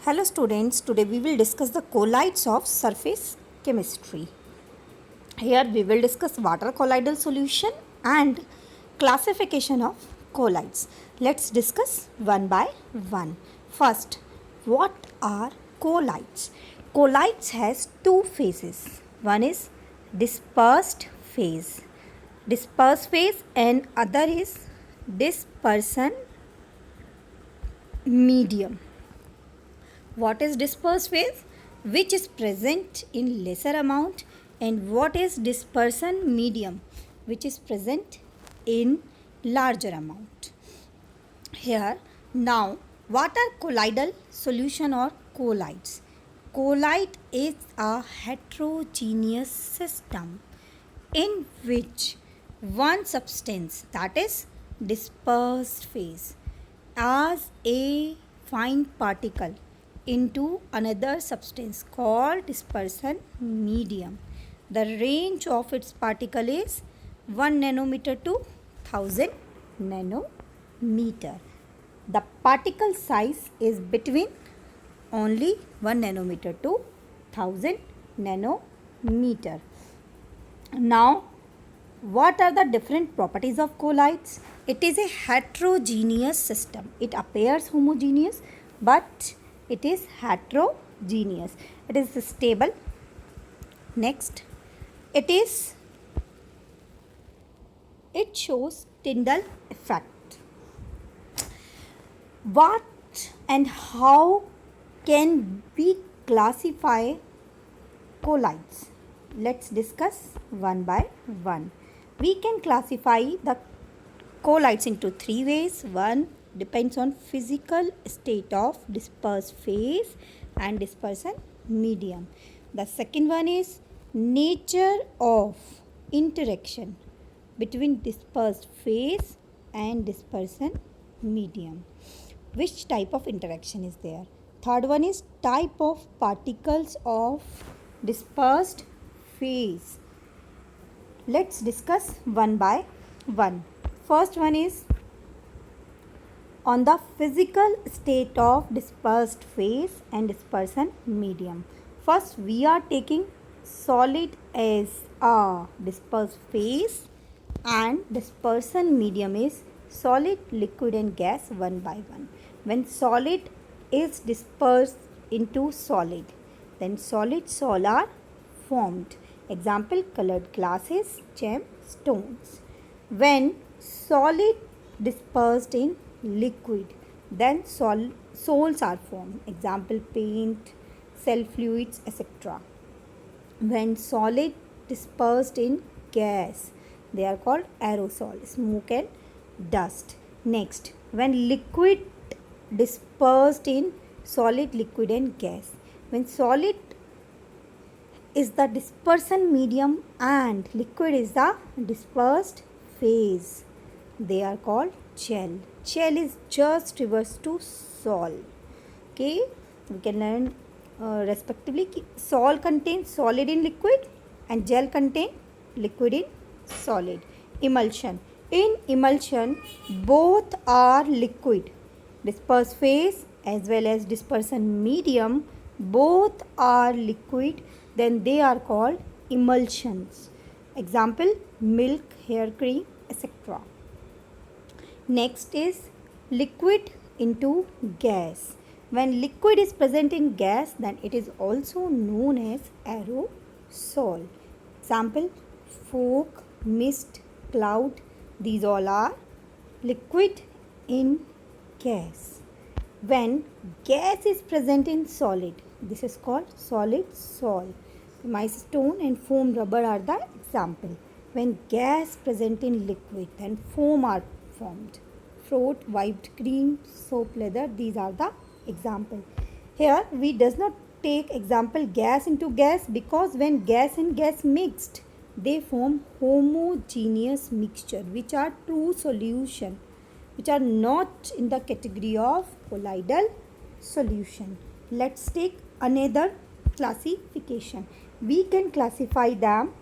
Hello students, today we will discuss the colloids of surface chemistry. Here we will discuss water colloidal solution and classification of colloids. Let's discuss one by one. First, what are colloids? Colloids has two phases. One is dispersed phase. Dispersed phase and other is dispersion medium. What is dispersed phase? Which is present in lesser amount, and what is dispersion medium, which is present in larger amount. Here now, what are colloidal solution or colloids? Colloid is a heterogeneous system in which one substance, that is dispersed phase, as a fine particle into another substance called dispersion medium. The range of its particle is 1 nanometer to 1000 nanometer. The particle size is between only 1 nanometer to 1000 nanometer. Now, what are the different properties of colloids? It is a heterogeneous system. It appears homogeneous, but it is heterogeneous. It is stable. Next, it shows Tyndall effect. What and how can we classify colloids? Let's discuss one by one. We can classify the colloids into three ways. One depends on physical state of dispersed phase and dispersion medium. The second one is nature of interaction between dispersed phase and dispersion medium. Which type of interaction is there? Third one is type of particles of dispersed phase. Let's discuss one by one. First one is on the physical state of dispersed phase and dispersion medium. First, we are taking solid as a dispersed phase and dispersion medium is solid, liquid and gas one by one. When solid is dispersed into solid, then solid sol are formed. Example, colored glasses, gemstones. When solid dispersed in liquid, then sols are formed. Example, paint, cell fluids, etc. When solid dispersed in gas, they are called aerosol, smoke and dust. Next, when liquid dispersed in solid, liquid and gas. When solid is the dispersion medium and liquid is the dispersed phase, they are called gel. Gel is just reverse to sol. Okay, we can learn respectively. Sol contains solid in liquid and gel contain liquid in solid. Emulsion. In emulsion, both are liquid. Dispersed phase as well as dispersion medium, both are liquid, then they are called emulsions. Example, milk, hair cream, etc. Next is liquid into gas. When liquid is present in gas, then it is also known as aerosol. Example, fog, mist, cloud, these all are liquid in gas. When gas is present in solid, this is called solid sol. Mice stone and foam rubber are the example. When gas present in liquid, then foam are formed. Fruit, whipped cream, soap, leather, these are the example. Here we does not take example gas into gas because when gas and gas mixed, they form homogeneous mixture which are true solution, which are not in the category of colloidal solution. Let's take another classification. We can classify them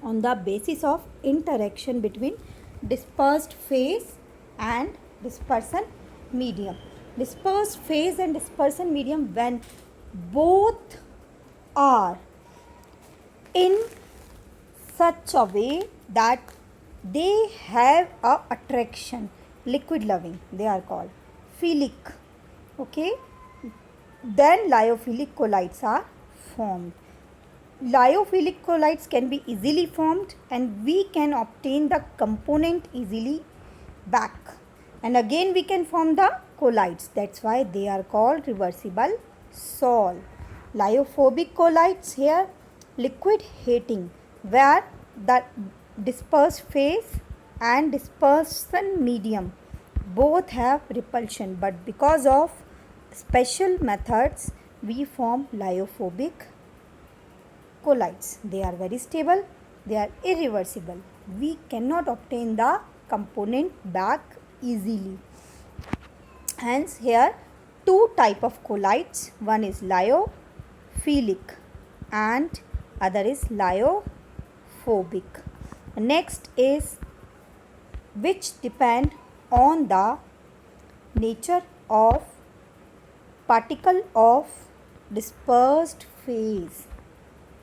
on the basis of interaction between dispersed phase and dispersion medium. Dispersed phase and dispersion medium, when both are in such a way that they have a attraction, liquid loving, they are called philic. Okay, then lyophilic colloids are formed. Lyophilic colloids can be easily formed and we can obtain the component easily back, and again we can form the colloids. That's why they are called reversible sol. Lyophobic colloids, here liquid heating, where the dispersed phase and dispersion medium both have repulsion, but because of special methods we form lyophobic colloids. They are very stable, they are irreversible. We cannot obtain the component back easily. Hence here two type of colloids, one is lyophilic and other is lyophobic. Next is which depend on the nature of particle of dispersed phase.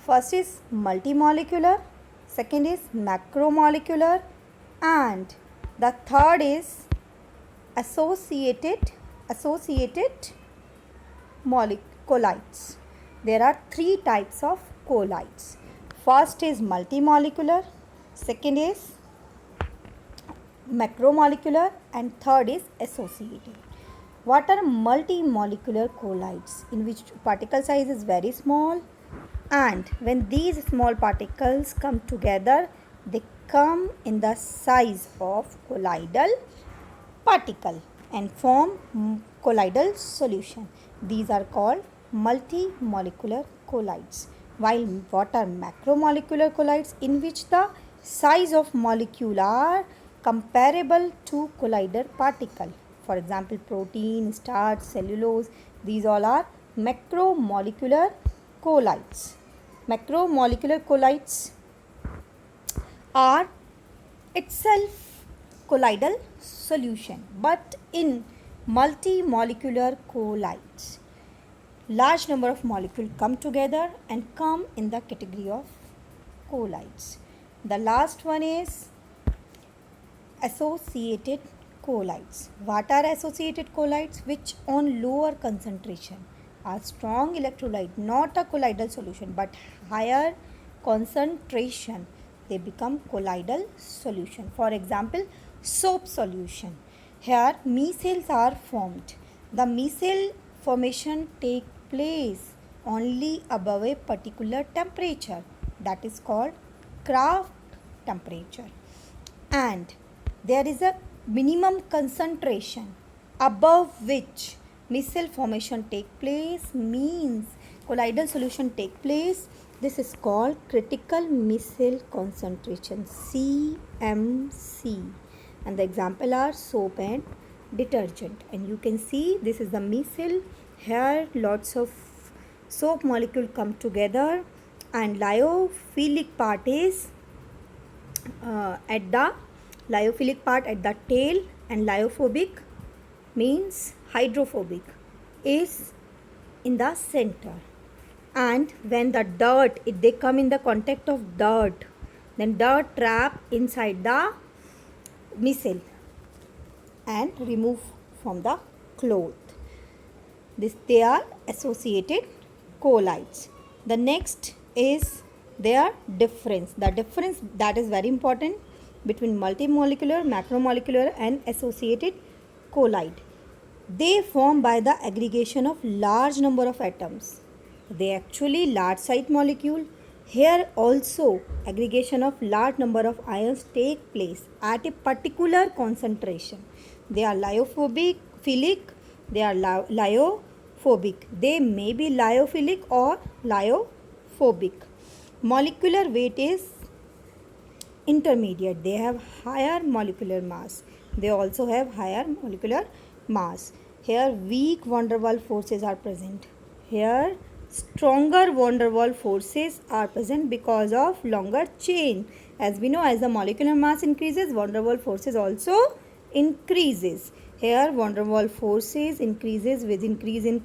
First is multimolecular, second is macromolecular, and the third is associated colloids. There are three types of colloids. First is multimolecular, second is macromolecular, and third is associated. What are multimolecular colloids? In which particle size is very small, and when these small particles come together, they come in the size of colloidal particle and form colloidal solution. These are called multimolecular colloids. While what are macromolecular colloids? In which the size of molecule are comparable to colloidal particle. For example, protein, starch, cellulose, these all are macromolecular colloids. Macromolecular colloids are itself colloidal solution, but in multimolecular colloids, large number of molecules come together and come in the category of colloids. The last one is associated colloids. What are associated colloids? Which on lower concentration are strong electrolyte, not a colloidal solution but higher concentration, they become colloidal solution. For example, soap solution. Here micelles are formed. The micelle formation take place only above a particular temperature, that is called Kraft temperature, and there is a minimum concentration above which micelle formation take place, means colloidal solution take place. This is called critical micelle concentration, CMC, and the example are soap and detergent. And you can see this is the micelle. Here lots of soap molecule come together, and lyophilic part is at the lyophilic part at the tail, and lyophobic means hydrophobic is in the center. And when the dirt, if they come in the contact of dirt, then dirt trap inside the micelle and remove from the cloth. This they are associated colloids. The next is their difference. The difference that is very important between multimolecular, macromolecular and associated colloid. They form by the aggregation of large number of atoms. They actually large size molecule. Here also aggregation of large number of ions take place at a particular concentration. They are lyophilic, they are lyophobic. They may be lyophilic or lyophobic. Molecular weight is intermediate. They have higher molecular mass. They also have higher molecular mass. Here weak van der Waals forces are present. Here stronger van der Waals forces are present because of longer chain. As we know, as the molecular mass increases, van der Waals forces also increases. Here, van der Waals forces increases with increase in